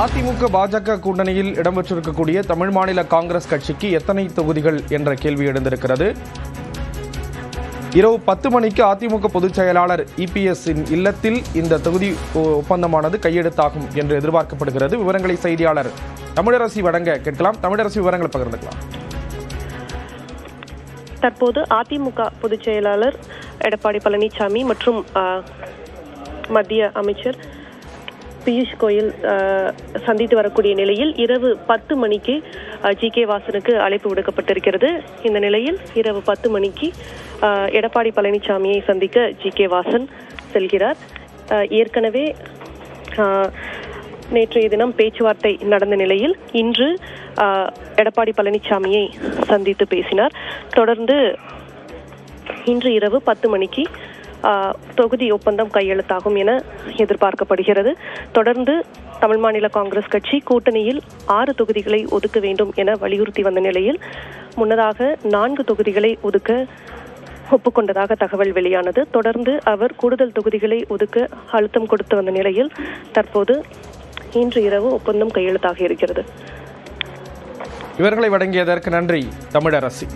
அதிமுக பாஜக கூட்டணியில் இடம்பெற்றிருக்கக்கூடிய தமிழ் மாநில காங்கிரஸ் கட்சிக்கு எத்தனை தொகுதிகள் என்ற கேள்வி எழுந்திருக்கிறது. இரவு 10 மணிக்கு அதிமுக பொதுச் செயலாளர் இபிஎஸ்ஸின் இல்லத்தில் இந்த தொகுதி ஒப்பந்தமானது கையெழுத்தாகும் என்று எதிர்பார்க்கப்படுகிறது. விவரங்களை செய்தியாளர் தமிழரசி வழங்க கேட்கலாம். தமிழரசி, விவரங்களை பகிர்ந்துக்கலாம். தற்போது அதிமுக பொதுச் செயலாளர் எடப்பாடி பழனிசாமி மற்றும் மத்திய அமைச்சர் பியூஷ் கோயல் சந்தித்து வரக்கூடிய நிலையில் இரவு 10 மணிக்கு ஜி.கே. வாசனுக்கு அழைப்பு விடுக்கப்பட்டிருக்கிறது. இந்த நிலையில் இரவு 10 மணிக்கு எடப்பாடி பழனிசாமியை சந்திக்க ஜி.கே. வாசன் செல்கிறார். ஏற்கனவே நேற்றைய தினம் பேச்சுவார்த்தை நடந்த நிலையில் இன்று எடப்பாடி பழனிசாமியை சந்தித்து பேசினார். தொடர்ந்து இன்று இரவு 10 மணிக்கு தொகுதி ஒப்பந்தம் கையெழுத்தாகும் என எதிர்பார்க்கப்படுகிறது. தொடர்ந்து தமிழ் மாநில காங்கிரஸ் கட்சி கூட்டணியில் 6 தொகுதிகளை ஒதுக்க வேண்டும் என வலியுறுத்தி வந்த நிலையில் முன்னதாக 4 தொகுதிகளை ஒதுக்க ஒப்புக்கொண்டதாக தகவல் வெளியானது. தொடர்ந்து அவர் கூடுதல் தொகுதிகளை ஒதுக்க அழுத்தம் கொடுத்து வந்த நிலையில் தற்போது இன்று இரவு ஒப்பந்தம் கையெழுத்தாக இருக்கிறது. இவர்களை வழங்கியதற்கு நன்றி தமிழரசி.